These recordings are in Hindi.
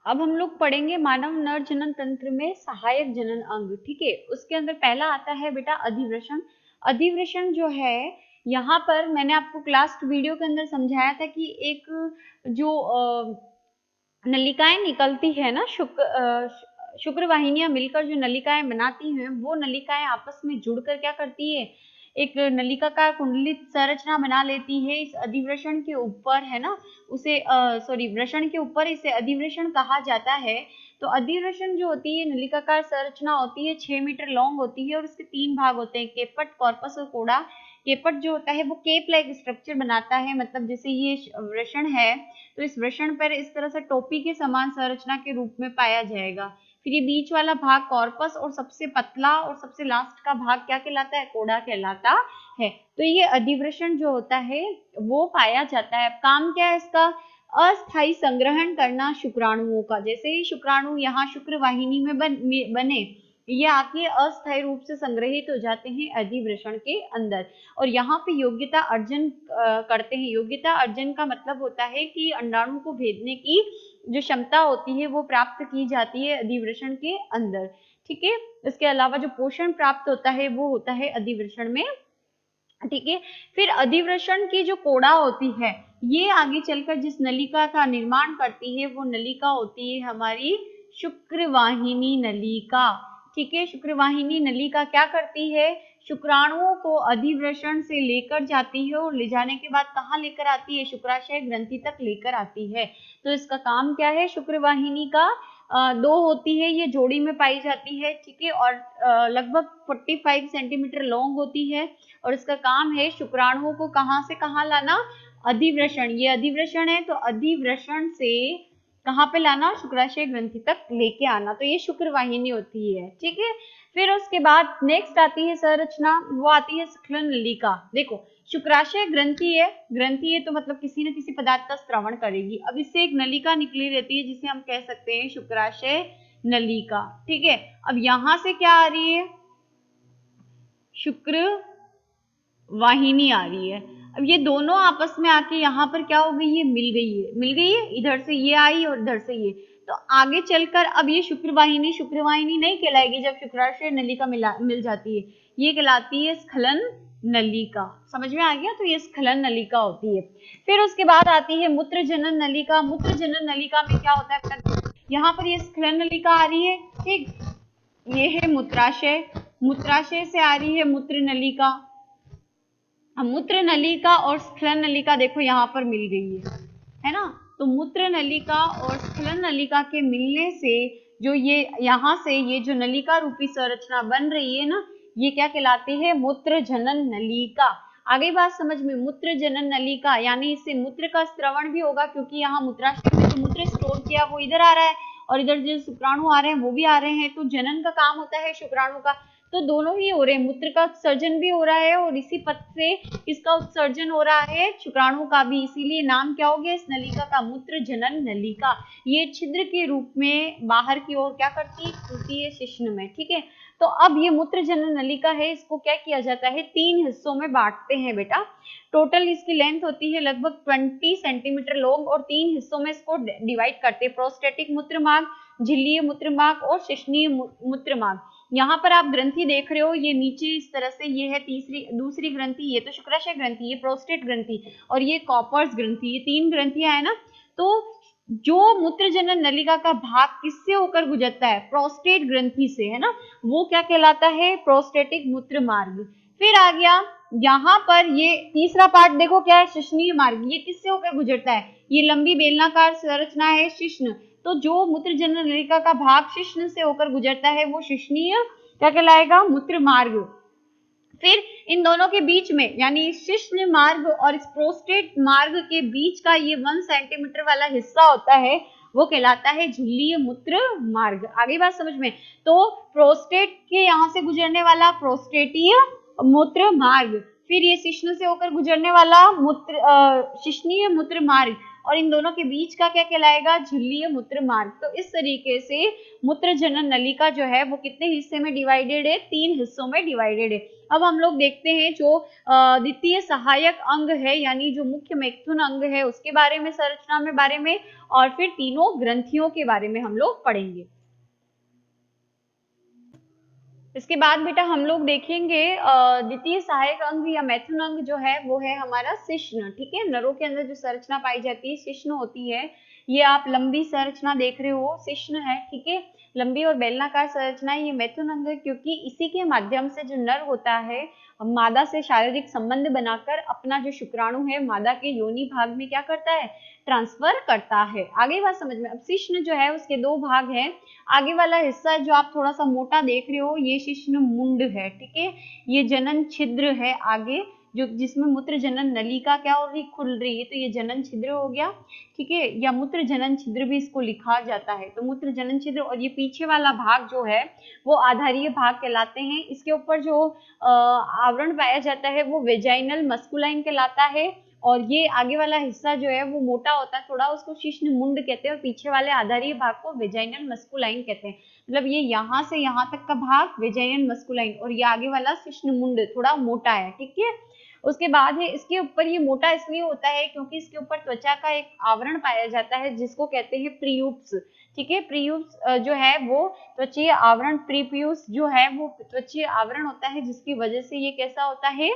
अब हम लोग पढ़ेंगे मानव नर जनन तंत्र में सहायक जनन अंग। ठीक है, उसके अंदर पहला आता है बेटा अधिवृषण। अधिवृषण जो है, यहाँ पर मैंने आपको क्लास वीडियो के अंदर समझाया था कि एक जो नलिकाएं निकलती है ना, शुक्र वाहिनियां मिलकर जो नलिकाएं बनाती हैं, वो नलिकाएं आपस में जुड़कर क्या करती है, एक नलिका का कुंडलित संरचना बना लेती है इस अधिवृषण के ऊपर, है ना। उसे वृषण के ऊपर इसे अधिवृषण कहा जाता है। तो अधिवृषण जो होती है नलिकाकार संरचना होती है, 6 मीटर लॉन्ग होती है और उसके 3 भाग होते हैं, केपट, कॉर्पस और कोड़ा। केपट जो होता है वो केप लाइक स्ट्रक्चर बनाता है, मतलब जैसे ये वृषण है तो इस वृषण पर इस तरह से टोपी के समान संरचना के रूप में पाया जाएगा। फिर ये बीच वाला भाग कॉर्पस और सबसे पतला और सबसे लास्ट का भाग क्या कहलाता है, कोड़ा कहलाता है। तो ये अधिवृषण जो होता है वो पाया जाता है। काम क्या है इसका, अस्थायी संग्रहण करना शुक्राणुओं का। जैसे ही शुक्राणु यहाँ शुक्र वाहिनी में बने, ये आके अस्थायी रूप से संग्रहित हो जाते हैं अधिवृषण के अंदर और यहाँ पे योग्यता अर्जन करते हैं। योग्यता अर्जन का मतलब होता है कि अंडाणु को भेदने की जो क्षमता होती है वो प्राप्त की जाती है अधिवृषण के अंदर। ठीक है, इसके अलावा जो पोषण प्राप्त होता है वो होता है अधिवृषण में। ठीक है, फिर अधिवृषण की जो कोड़ा होती है, ये आगे चलकर जिस नलिका का निर्माण करती है वो नलिका होती है हमारी शुक्रवाहिनी नलिका। ठीक है, शुक्रवाहिनी नलिका क्या करती है, शुक्राणुओं को अधिवृषण से लेकर जाती है और ले जाने के बाद कहाँ लेकर आती है, शुक्राशय ग्रंथि तक लेकर आती है। तो इसका काम क्या है, शुक्रवाहिनी का दो होती है, ये जोड़ी में पाई जाती है। ठीक है, और लगभग 45 सेंटीमीटर लॉन्ग होती है और इसका काम है शुक्राणुओं को कहाँ से कहाँ लाना, अधिवृषण, ये अधिवृषण है तो अधिवृषण से कहाँ पे लाना, शुक्राशय ग्रंथि तक लेके आना। तो ये शुक्रवाहिनी होती है। ठीक है, फिर उसके बाद नेक्स्ट आती है संरचना, वो आती है स्खलन नलिका। देखो शुक्राशय ग्रंथि है तो मतलब किसी न किसी पदार्थ का स्रवण करेगी। अब इससे एक नलिका निकली रहती है जिसे हम कह सकते हैं शुक्राशय नलिका। ठीक है, अब यहां से क्या आ रही है, शुक्र वाहिनी आ रही है। अब ये दोनों आपस में आके यहाँ पर क्या हो गई है, मिल गई है, इधर से ये आई और इधर से ये। तो आगे चलकर अब ये शुक्रवाहिनी नहीं कहलाएगी जब शुक्राशय नलिका मिल जाती है, ये कहलाती है स्खलन नलिका। समझ में आ गया, तो ये स्खलन नलिका होती है। फिर उसके बाद आती है मूत्र जनन नलिका। मूत्र जनन नलिका में क्या होता है, यहाँ पर ये स्खलन नलिका आ रही है। ठीक, ये है मूत्राशय, मूत्राशय से आ रही है मूत्र नलिका। मूत्र नलिका और स्खलन नलिका देखो यहाँ पर मिल गई है ना। तो मूत्र नलिका और स्खलन नलिका के मिलने से जो ये यहाँ से ये जो नलिका रूपी संरचना बन रही है ना, ये क्या कहलाती है, मूत्र जनन नलिका। आगे बात समझ में, मूत्र जनन नलिका यानी इससे मूत्र का स्त्रवण भी होगा, क्योंकि यहाँ मूत्राशय में जो मूत्र स्टोर किया वो इधर आ रहा है और इधर जो शुक्राणु आ रहे हैं वो भी आ रहे हैं। तो जनन का काम होता है शुक्राणु का, तो दोनों ही हो रहे हैं, मूत्र का उत्सर्जन भी हो रहा है और इसी पथ से इसका उत्सर्जन हो रहा है शुक्राणु का भी। इसीलिए नाम क्या हो गया इस नलिका का, मूत्र जनन नलिका। ये छिद्र के रूप में बाहर की ओर क्या करती है, खुलती है शिश्न में। ठीक है, तो अब ये मूत्र जनन नलिका है, इसको क्या किया जाता है, 3 हिस्सों में बांटते हैं बेटा। टोटल इसकी लेंथ होती है लगभग 20 सेंटीमीटर लॉन्ग और 3 हिस्सों में इसको डिवाइड करते हैं, प्रोस्टेटिक मूत्र मार्ग, झिल्लीय मूत्र मार्ग और शिश्नीय मूत्र मार्ग। यहाँ पर आप ग्रंथि देख रहे हो, ये नीचे इस तरह से, ये है दूसरी ग्रंथि, ये तो शुक्राशय ग्रंथि, ये प्रोस्टेट ग्रंथि और ये कॉपर्स ग्रंथि, ये 3 ग्रंथियां है ना। तो जो मूत्र जनन नलिका का भाग किससे होकर गुजरता है, प्रोस्टेट ग्रंथि से, है ना, वो क्या कहलाता है, प्रोस्टेटिक मूत्र मार्ग। फिर आ गया यहाँ पर ये तीसरा पार्ट, देखो क्या है, शिश्नीय मार्ग। ये किससे होकर गुजरता है, ये लंबी बेलनाकार संरचना है शिश्न। तो जो मूत्र जनन नलिका का भाग शिश्न से होकर गुजरता है वो शिश्नीय क्या कहलाएगा, मूत्र मार्ग। फिर इन दोनों के बीच में यानी शिश्न मार्ग और इस प्रोस्टेट मार्ग के बीच का ये 1 सेंटीमीटर वाला हिस्सा होता है, वो कहलाता है झिल्लीय मूत्र मार्ग। आगे बात समझ में, तो प्रोस्टेट के यहाँ से गुजरने वाला प्रोस्टेटीय मूत्र मार्ग, फिर ये शिश्न से होकर गुजरने वाला शिश्नीय मूत्र मार्ग, और इन दोनों के बीच का क्या कहलाएगा, झिल्लीय मूत्र मार्ग। तो इस तरीके से मूत्र जनन नलिका जो है वो कितने हिस्से में डिवाइडेड है, 3 हिस्सों में डिवाइडेड है। अब हम लोग देखते हैं जो द्वितीय सहायक अंग है यानी जो मुख्य मैथुन अंग है उसके बारे में, संरचना में बारे में, और फिर तीनों ग्रंथियों के बारे में हम लोग पढ़ेंगे। इसके बाद बेटा हम लोग देखेंगे द्वितीय सहायक अंग या मैथुन अंग जो है वो है हमारा शिश्न। ठीक है, नरों के अंदर जो संरचना पाई जाती है शिश्न होती है। ये आप लंबी संरचना देख रहे हो, शिश्न है। ठीक है, लंबी और बेलनाकार संरचना है, ये मैथुन अंग है क्योंकि इसी के माध्यम से जो नर होता है मादा से शारीरिक संबंध बनाकर अपना जो शुक्राणु है मादा के योनि भाग में क्या करता है, ट्रांसफर करता है। आगे बात समझ में। अब शिश्न जो है उसके 2 भाग हैं। आगे वाला हिस्सा जो आप थोड़ा सा मोटा देख रहे हो ये शिश्न मुंड है। ठीक है, ये जनन छिद्र है आगे, जो जिसमें मूत्र जनन नलिका क्या हो रही, खुल रही है, तो ये जनन छिद्र हो गया। ठीक है, या मूत्र जनन छिद्र भी इसको लिखा जाता है। तो मूत्र जनन छिद्र, और ये पीछे वाला भाग जो है वो आधारीय भाग कहलाते हैं। इसके ऊपर जो आवरण पाया जाता है वो वेजाइनल मस्कुलाइन कहलाता है, और ये आगे वाला हिस्सा जो है वो मोटा होता है थोड़ा, उसको शिश्न मुंड कहते हैं, और पीछे वाले आधारीय भाग को वेजाइनल मस्कुलाइन कहते हैं। मतलब ये यहाँ से यहाँ तक का भाग वेजाइनल मस्कुलाइन, और ये आगे वाला शिश्न मुंड थोड़ा मोटा है। ठीक है, उसके बाद है इसके ऊपर, ये मोटा इसलिए होता है क्योंकि इसके ऊपर त्वचा का एक आवरण पाया जाता है जिसको कहते हैं प्रीयूप्स। ठीक है, प्रीयूप्स जो है वो त्वचीय आवरण, प्रीप्यूस जो है वो त्वचीय आवरण होता है जिसकी वजह से ये कैसा होता है,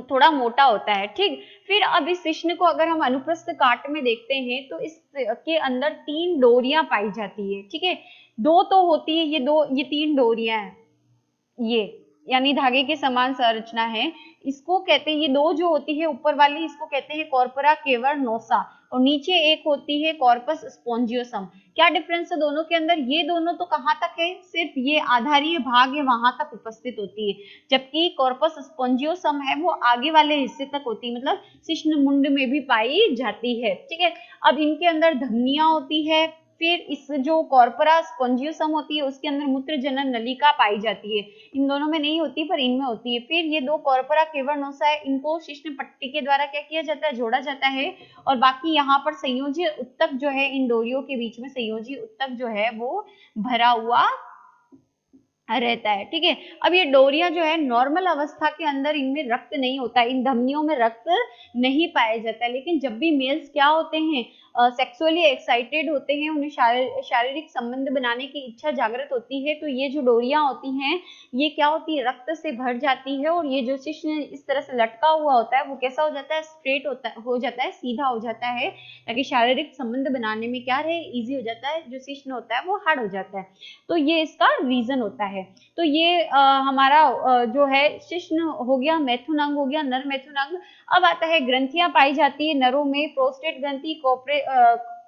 थोड़ा मोटा होता है। ठीक, फिर अब इस शिश्न को अगर हम अनुप्रस्थ काट में देखते हैं तो इसके अंदर 3 डोरियां पाई जाती है। ठीक है, 2 तो होती है, ये 3 डोरियां हैं, ये यानी धागे के समान संरचना है। इसको कहते हैं, ये 2 जो होती है ऊपर वाली इसको कहते हैं कॉर्पोरा केवर्नोसा, और नीचे एक होती है कॉर्पस स्पोंजियोसम। क्या डिफरेंस है दोनों के अंदर, ये दोनों तो कहाँ तक है, सिर्फ ये आधारीय भाग है वहां तक उपस्थित होती है, जबकि कॉर्पस स्पोंजियोसम है वो आगे वाले हिस्से तक होती है, मतलब शिश्न मुंड में भी पाई जाती है। ठीक है, अब इनके अंदर धमनियां होती है, फिर इस जो कॉर्पोरा स्पोंजियोसम होती है उसके अंदर मूत्र जनन नलिका पाई जाती है। इन दोनों में नहीं होती पर इनमें होती है। फिर ये 2 कॉर्पोरा केवर्नोसा है, इनको शिश्न पट्टी के द्वारा क्या किया जाता है, जोड़ा जाता है, और बाकी यहाँ पर संयोजी उत्तक जो है, इन डोरियों के बीच में संयोजी उत्तक जो है वो भरा हुआ रहता है। ठीक है, अब ये डोरियां जो है नॉर्मल अवस्था के अंदर इनमें रक्त नहीं होता है, इन धमनियों में रक्त नहीं पाया जाता है, लेकिन जब भी मेल्स क्या होते हैं, सेक्सुअली एक्साइटेड होते हैं, उन्हें शारीरिक संबंध बनाने की इच्छा जागृत होती है, तो ये जो डोरियां होती हैं ये क्या होती है, रक्त से भर जाती है, और ये जो शिश्न इस तरह से लटका हुआ होता है वो कैसा हो जाता है, स्ट्रेट हो जाता है, सीधा हो जाता है, ताकि शारीरिक संबंध बनाने में क्या रहे, इजी हो जाता है, जो शिश्न होता है वो हार्ड हो जाता है। तो ये इसका रीजन होता है। तो ये हमारा जो है शिश्न हो गया, मैथुन अंग हो गया, नर मैथुन अंग। अब आता है ग्रंथियां पाई जाती है नरों में, प्रोस्टेट ग्रंथि,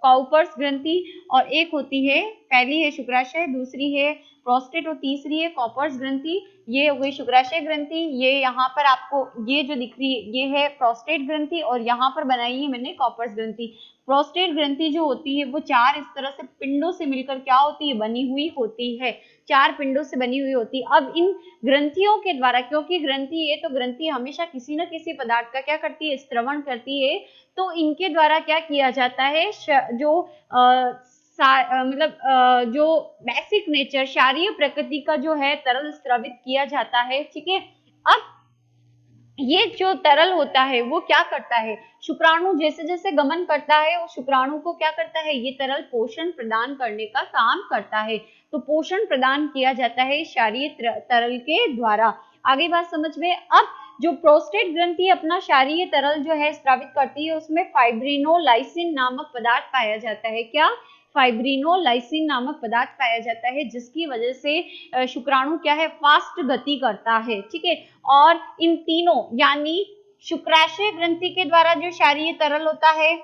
काउपर्स ग्रंथि, और एक होती है, पहली है शुक्राशय, दूसरी है प्रोस्टेट, और तीसरी है कॉपर्स ग्रंथि। ये हो गई शुक्राशय ग्रंथि, ये यहाँ पर आपको ये जो दिख रही है ये है प्रोस्टेट ग्रंथि, और यहाँ पर बनाई है मैंने कॉपर्स ग्रंथि। प्रोस्टेट ग्रंथि जो होती है वो 4 इस तरह से पिंडों से मिलकर क्या होती है, बनी हुई होती है, 4 पिंडों से बनी हुई होती है। अब इन ग्रंथियों के द्वारा, क्योंकि ग्रंथि है तो ग्रंथि हमेशा किसी न किसी पदार्थ का क्या करती है, स्त्रवण करती है, तो इनके द्वारा क्या किया जाता है, जो मतलब जो बेसिक नेचर, क्षारीय प्रकृति का जो है तरल स्रावित किया जाता है। ठीक है, अब ये जो तरल होता है वो क्या करता है, शुक्राणु जैसे जैसे गमन करता है वो शुक्राणु को क्या करता है, ये तरल पोषण प्रदान करने का काम करता है। तो पोषण प्रदान किया जाता है क्षारीय तरल के द्वारा। आगे बात समझ में। अब जो प्रोस्टेट ग्रंथि अपना क्षारीय तरल जो है स्रावित करती है उसमें फाइब्रिनोलाइसिन नामक पदार्थ पाया जाता है। क्या, फाइब्रिनोलाइसिन नामक पदार्थ पाया जाता है, जिसकी वजह से शुक्राणु क्या है, फास्ट गति करता है। ठीक है, और इन तीनों यानी शुक्राशय ग्रंथि के द्वारा जो क्षारीय तरल होता है,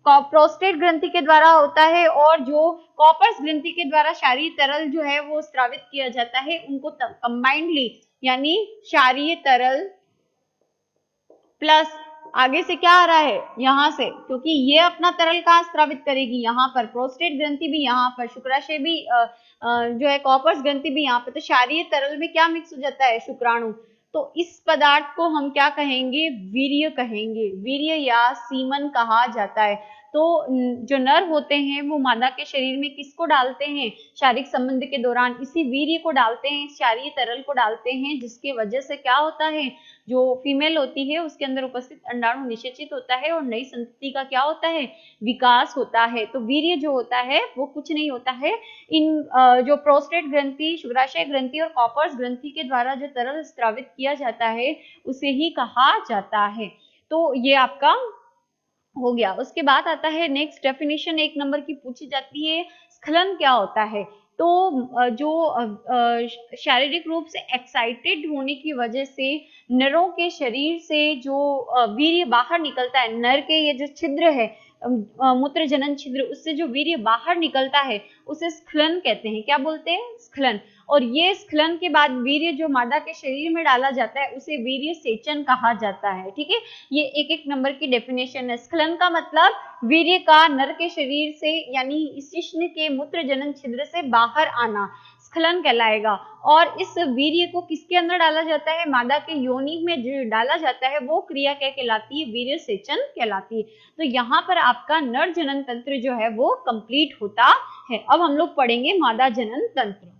प्रोस्टेट ग्रंथि के द्वारा होता है, और जो कॉपर्स ग्रंथि के द्वारा क्षारीय तरल जो है वो स्रावित किया जाता है, उनको कंबाइंडली यानी क्षारीय तरल प्लस आगे से क्या आ रहा है, यहाँ से, क्योंकि ये अपना तरल कहाँ स्रावित करेगी, यहाँ पर प्रोस्टेट ग्रंथि भी, यहाँ पर शुक्राशय भी जो है कॉपर्स ग्रंथि भी यहाँ पर, तो क्षारीय तरल में क्या मिक्स हो जाता है, शुक्राणु। तो इस पदार्थ को हम क्या कहेंगे, वीर्य कहेंगे, वीर्य या सीमन कहा जाता है। तो जो नर होते हैं वो मादा के शरीर में किसको डालते हैं, शारीरिक संबंध के दौरान इसी वीर्य को डालते हैं, क्षारीय तरल को डालते हैं, जिसकी वजह से क्या होता है, जो फीमेल होती है उसके अंदर उपस्थित अंडाणु निषेचित होता है और नई संतति का क्या होता है, विकास होता है। तो वीर्य जो होता है वो कुछ नहीं होता है, इन जो प्रोस्टेट ग्रंथि, शुक्राशय ग्रंथि और कॉपर्स ग्रंथि के द्वारा जो तरल स्रावित किया जाता है उसे ही कहा जाता है। तो ये आपका हो गया। उसके बाद आता है नेक्स्ट डेफिनेशन, 1 नंबर की पूछी जाती है, स्खलन क्या होता है। तो जो शारीरिक रूप से एक्साइटेड होने की वजह से नरों के शरीर से जो वीर्य बाहर निकलता है, नर के ये जो छिद्र है मूत्र जनन छिद्र, उससे जो वीर्य बाहर निकलता है उसे स्खलन कहते हैं। क्या बोलते हैं, स्खलन। और ये स्खलन के बाद वीर्य जो मादा के शरीर में डाला जाता है उसे वीर्य सेचन कहा जाता है। ठीक है, ये 1-1 नंबर की डेफिनेशन है। स्खलन का मतलब वीर्य का नर के शरीर से यानी शिश्न के मूत्र जनन छिद्र से बाहर आना स्खलन कहलाएगा। और इस वीर्य को किसके अंदर डाला जाता है, मादा के योनि में जो डाला जाता है वो क्रिया क्या कहलाती है, वीर्य सेचन कहलाती है। तो यहाँ पर आपका नर जनन तंत्र जो है वो कंप्लीट होता है। अब हम लोग पढ़ेंगे मादा जनन तंत्र।